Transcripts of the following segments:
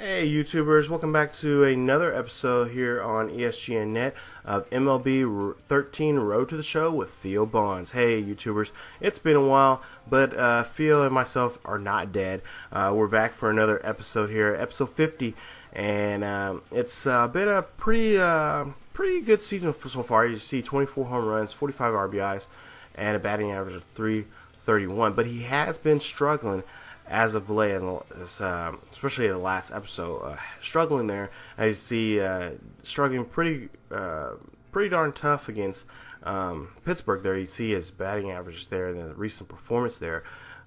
Hey YouTubers, welcome back to another episode here on ESGNet of MLB 13 Road to the Show with Theo Bonds. Hey YouTubers, it's been a while, but Theo and myself are not dead. We're back for another episode here, episode 50, and it's been a pretty good season so far. You see 24 home runs, 45 RBIs, and a batting average of .331, but he has been struggling as of late, especially the last episode, struggling there. I see struggling pretty darn tough against Pittsburgh. There, you see his batting average there and the recent performance there.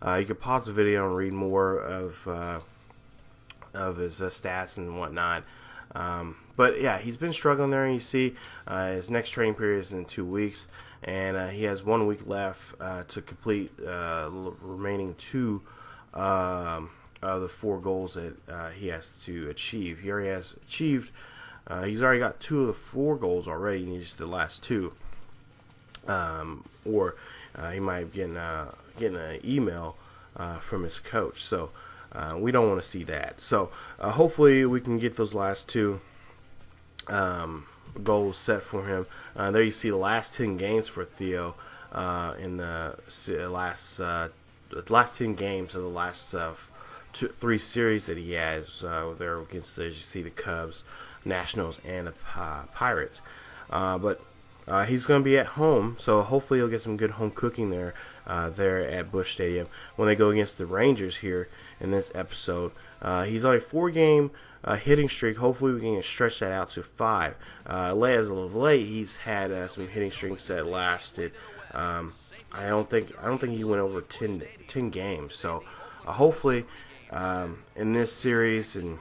You can pause the video and read more of his stats and whatnot. But yeah, he's been struggling there, and you see his next training period is in 2 weeks, and he has 1 week left to complete the remaining two the 4 goals that he has to achieve. He already has achieved. He's already got 2 of the 4 goals already. He needs the last 2, or he might be getting an email from his coach. So we don't want to see that. So hopefully we can get those last 2 goals set for him. There you see the last 10 games for Theo in the last 10 games of the last 3 series that he has there against, as you see, the Cubs, Nationals, and the Pirates. But he's going to be at home, so hopefully he'll get some good home cooking there at Busch Stadium when they go against the Rangers here in this episode. He's on a 4-game hitting streak. Hopefully we can stretch that out to 5. As of late, he's had some hitting streaks that lasted. I don't think he went over 10 games. So hopefully in this series and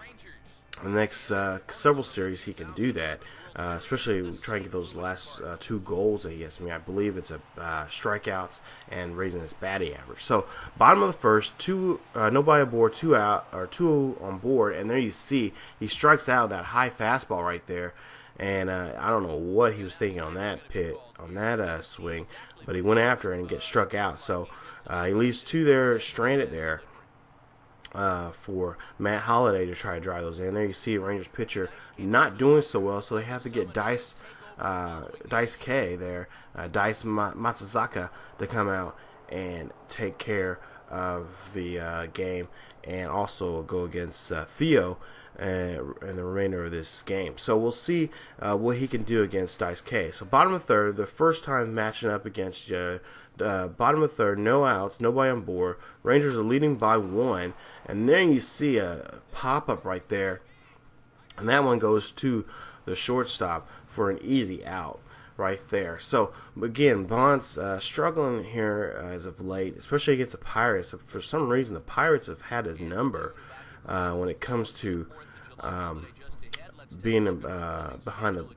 the next several series he can do that. Especially trying to get those last 2 goals that he has. I believe it's strikeouts and raising his batting average. So bottom of the first, nobody aboard, 2 out, or 2 on board, and there you see he strikes out that high fastball right there. And I don't know what he was thinking on that swing, but he went after it and gets struck out. So he leaves 2 there stranded there for Matt Holliday to try to drive those in. There you see a Rangers pitcher not doing so well, so they have to get Dice K there, Dice Matsuzaka, to come out and take care of the game, and also go against Theo in the remainder of this game. So we'll see what he can do against Dice K. So bottom of third, the first time matching up against bottom of third, no outs, nobody on board. Rangers are leading by 1, and then you see a pop-up right there, and that one goes to the shortstop for an easy out right there. So again, Bonds struggling here as of late, especially against the Pirates. For some reason, the Pirates have had his number when it comes to being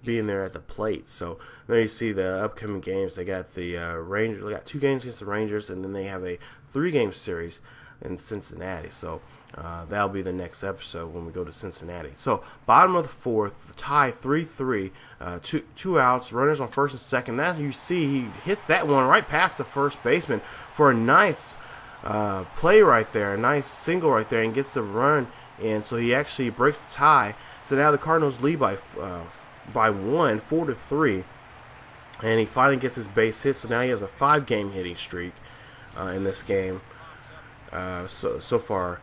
being there at the plate. So there you see the upcoming games. They got the Rangers. They got 2 games against the Rangers, and then they have a 3-game series in Cincinnati. So that'll be the next episode when we go to Cincinnati. So bottom of the 4th, tie 3-3, 2 outs, runners on first and second. That you see he hits that one right past the first baseman for a nice play right there, a nice single right there, and gets the run in. So he actually breaks the tie. So now the Cardinals lead by 1, 4-3, and he finally gets his base hit. So now he has a 5-game hitting streak in this game so far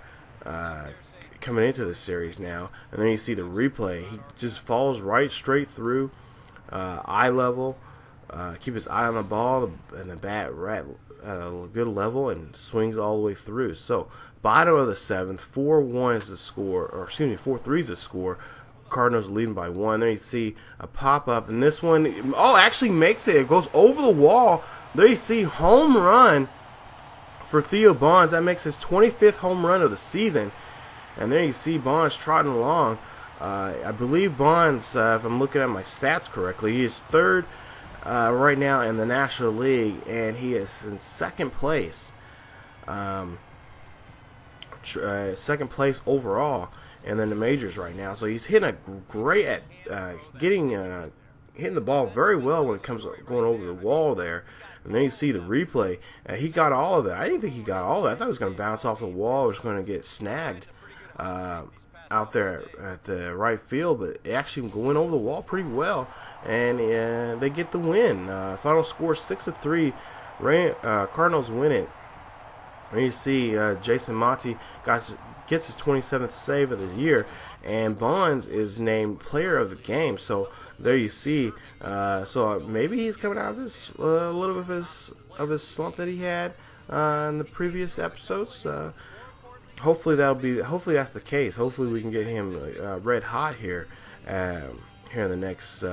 coming into this series now. And then you see the replay. He just falls straight through, eye level, keep his eye on the ball and the bat right at a good level, and swings all the way through. So bottom of the 7th, 4-1 is the score, or excuse me, 4-3 is the score. Cardinals leading by 1. There you see a pop up, and this one actually makes it. It goes over the wall. There you see home run for Theo Bonds. That makes his 25th home run of the season. And there you see Bonds trotting along. I believe Bonds, if I'm looking at my stats correctly, he is 3rd right now in the National League, and he is in 2nd place. 2nd place overall, and then the majors right now. So he's hitting great at hitting the ball very well when it comes to going over the wall there. And then you see the replay. He got all of it. I didn't think he got all of it. I thought it was going to bounce off the wall or was going to get snagged out there at the right field, but it actually went over the wall pretty well, and they get the win. Final score 6-3. Cardinals win it. And you see Jason Monty gets his 27th save of the year, and Bonds is named player of the game. So there you see. So maybe he's coming out of this a little bit of his slump that he had in the previous episodes. Hopefully that's the case. Hopefully we can get him red hot here in the next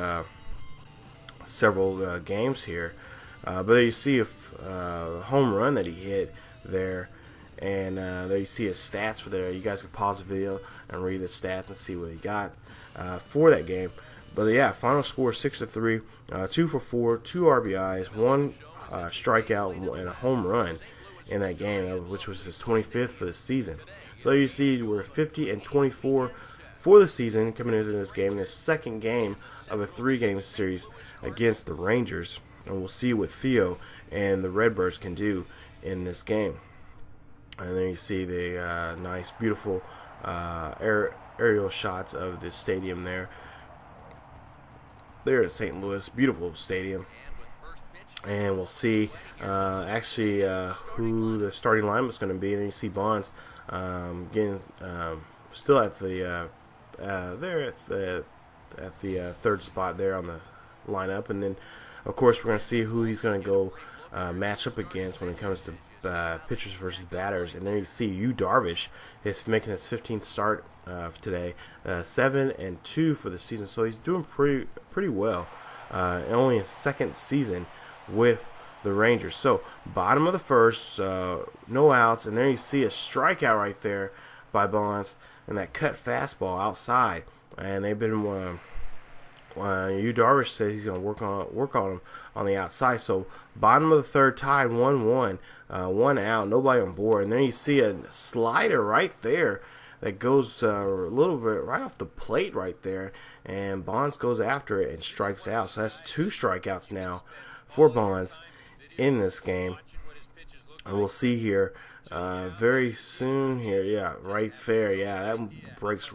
several games here. But there you see a home run that he hit there, and there you see his stats for there. You guys can pause the video and read the stats and see what he got for that game. But yeah, final score 6-3, 2 for 4, 2 RBIs, 1 strikeout, and a home run in that game, which was his 25th for the season. So you see we're 50-24 for the season coming into this game, in the second game of a 3-game series against the Rangers. And we'll see what Theo and the Redbirds can do in this game. And then you see the nice, beautiful aerial shots of the stadium there. There at St. Louis, beautiful stadium. And we'll see who the starting lineup is going to be. And then you see Bonds getting still at the third spot there on the lineup. And then, of course, we're going to see who he's going to go match up against when it comes to pitchers versus batters. And there you see Yu Darvish is making his 15th start today, 7-2 for the season. So he's doing pretty well. And only his second season with the Rangers. So bottom of the first, no outs, and there you see a strikeout right there by Bonds and that cut fastball outside. And they've been Yu Darvish says he's going to work on him on the outside. So bottom of the third, tied 1-1, 1 out, nobody on board. And then you see a slider right there that goes a little bit right off the plate right there, and Bonds goes after it and strikes out. So that's 2 strikeouts now for Bonds in this game. And we'll see here very soon here. Yeah, right there. Yeah, that breaks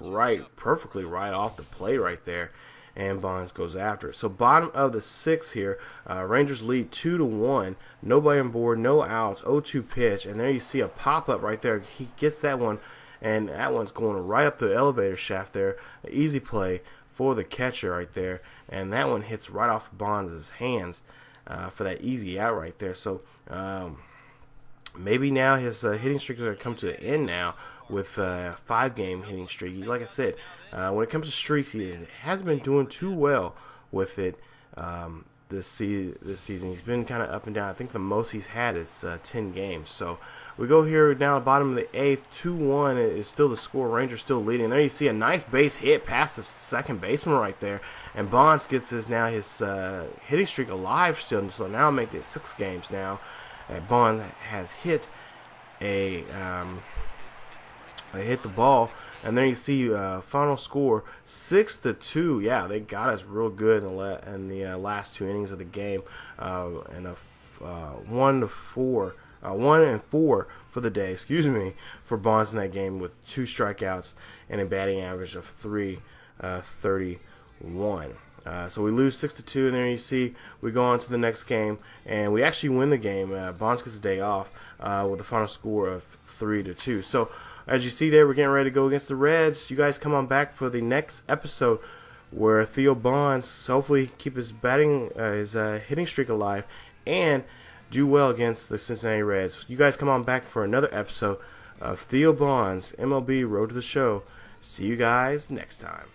perfectly right off the plate right there. And Bonds goes after it. So bottom of the 6th here, Rangers lead 2-1. Nobody on board, no outs, 0-2 pitch. And there you see a pop-up right there. He gets that one, and that one's going right up the elevator shaft there. An easy play for the catcher right there. And that one hits right off Bonds' hands for that easy out right there. So maybe now his hitting streak is going to come to an end now with a 5-game hitting streak. Like I said, when it comes to streaks, he hasn't been doing too well with it this season. He's been kind of up and down. I think the most he's had is 10 games. So we go here down bottom of the 8th, 2-1 is still the score. Rangers still leading. There you see a nice base hit past the second baseman right there, and Bonds gets his hitting streak alive still. So now make it 6 games now. Bonds has hit hit the ball, and then you see final score 6-2. Yeah, they got us real good in the last 2 innings of the game, and a 1-4 for the day. Excuse me, for Bonds in that game with 2 strikeouts and a batting average of .331. So we lose 6-2, and then you see we go on to the next game, and we actually win the game. Bonds gets a day off with a final score of 3-2. So as you see there, we're getting ready to go against the Reds. You guys come on back for the next episode where Theo Bonds hopefully keep his hitting streak alive and do well against the Cincinnati Reds. You guys come on back for another episode of Theo Bonds, MLB Road to the Show. See you guys next time.